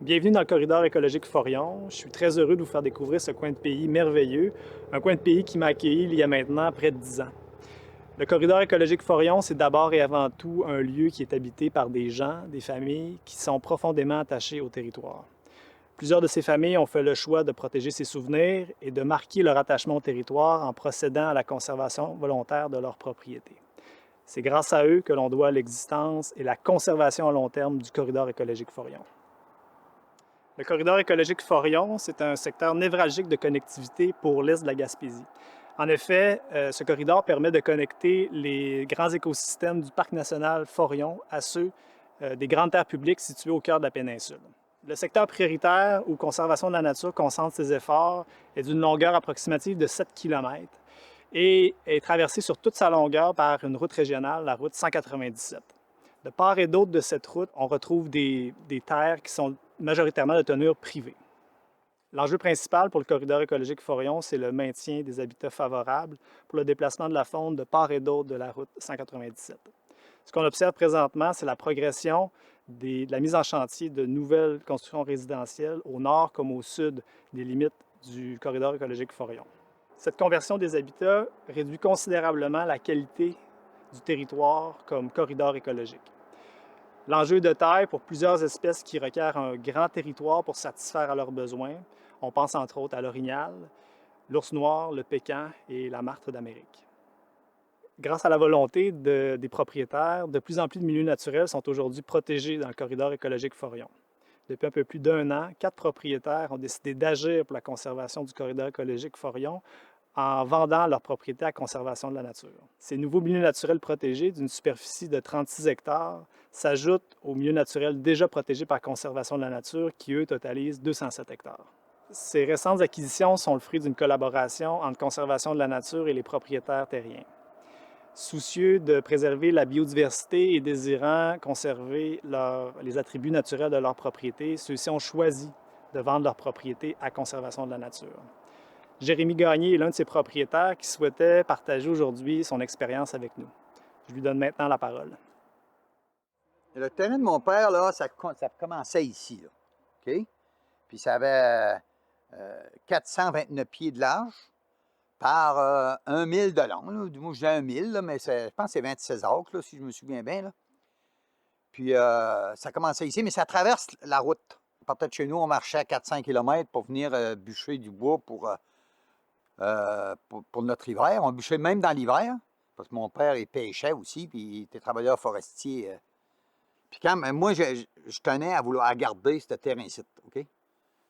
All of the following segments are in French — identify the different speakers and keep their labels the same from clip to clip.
Speaker 1: Bienvenue dans le corridor écologique Forion. Je suis très heureux de vous faire découvrir ce coin de pays merveilleux, un coin de pays qui m'a accueilli il y a maintenant près de 10 ans. Le corridor écologique Forion, c'est d'abord et avant tout un lieu qui est habité par des gens, des familles qui sont profondément attachés au territoire. Plusieurs de ces familles ont fait le choix de protéger ces souvenirs et de marquer leur attachement au territoire en procédant à la conservation volontaire de leurs propriétés. C'est grâce à eux que l'on doit l'existence et la conservation à long terme du corridor écologique Forion. Le corridor écologique Forion, c'est un secteur névralgique de connectivité pour l'est de la Gaspésie. En effet, ce corridor permet de connecter les grands écosystèmes du parc national Forion à ceux des grandes terres publiques situées au cœur de la péninsule. Le secteur prioritaire où Conservation de la nature concentre ses efforts est d'une longueur approximative de 7 km et est traversé sur toute sa longueur par une route régionale, la route 197. De part et d'autre de cette route, on retrouve des terres qui sont majoritairement de tenure privée. L'enjeu principal pour le corridor écologique Forion, c'est le maintien des habitats favorables pour le déplacement de la faune de part et d'autre de la route 197. Ce qu'on observe présentement, c'est la progression de la mise en chantier de nouvelles constructions résidentielles au nord comme au sud des limites du corridor écologique Forion. Cette conversion des habitats réduit considérablement la qualité du territoire comme corridor écologique. L'enjeu est de taille pour plusieurs espèces qui requièrent un grand territoire pour satisfaire à leurs besoins. On pense entre autres à l'orignal, l'ours noir, le pécan et la martre d'Amérique. Grâce à la volonté des propriétaires, de plus en plus de milieux naturels sont aujourd'hui protégés dans le corridor écologique Forion. Depuis un peu plus d'un an, 4 propriétaires ont décidé d'agir pour la conservation du corridor écologique Forion en vendant leurs propriétés à Conservation de la nature. Ces nouveaux milieux naturels protégés d'une superficie de 36 hectares s'ajoutent aux milieux naturels déjà protégés par Conservation de la nature qui, eux, totalisent 207 hectares. Ces récentes acquisitions sont le fruit d'une collaboration entre Conservation de la nature et les propriétaires terriens. Soucieux de préserver la biodiversité et désirant conserver les attributs naturels de leurs propriétés, ceux-ci ont choisi de vendre leurs propriétés à Conservation de la nature. Jérémy Gagné est l'un de ses propriétaires qui souhaitait partager aujourd'hui son expérience avec nous. Je lui donne maintenant la parole.
Speaker 2: Le terrain de mon père, là, ça commençait ici, là, OK? Puis ça avait 429 pieds de large par 1 000 de long. Là. Moi, je dis 1 000, là, mais je pense que c'est 26 acres, là, si je me souviens bien. Là. Puis ça commençait ici, mais ça traverse la route. On partait de chez nous, on marchait à 400 km pour venir bûcher du bois pour notre hiver. On bûchait même dans l'hiver, parce que mon père, il pêchait aussi, puis il était travailleur forestier. Puis quand moi, je tenais à garder ce terrain-ci, OK?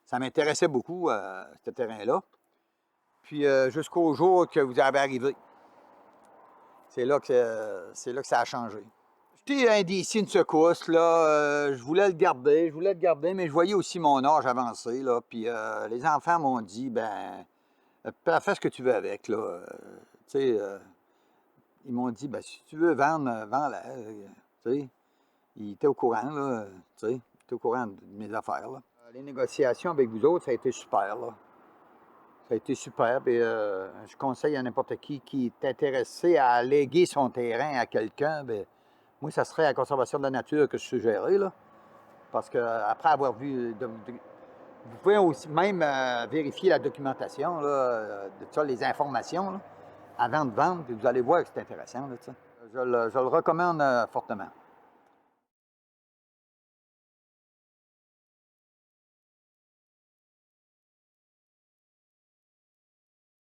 Speaker 2: Ça m'intéressait beaucoup, ce terrain-là. Puis jusqu'au jour que vous avez arrivé. C'est là que ça a changé. J'étais indécis, une secousse, là. Je voulais le garder, mais je voyais aussi mon âge avancer, là. Puis les enfants m'ont dit, ben, fais ce que tu veux avec, là. Tu sais, ils m'ont dit, ben, si tu veux vendre, vends-la. Tu sais, il était au courant, là. Tu sais, il était au courant de mes affaires, là. Les négociations avec vous autres, ça a été super, là. Ça a été super. Et, je conseille à n'importe qui est intéressé à léguer son terrain à quelqu'un, bien, moi, ça serait la conservation de la nature que je suggérerais, là. Parce qu'après avoir vu, vous pouvez aussi même vérifier la documentation, là, de ça, les informations, là, avant de vendre, puis vous allez voir que c'est intéressant, là, je le recommande fortement.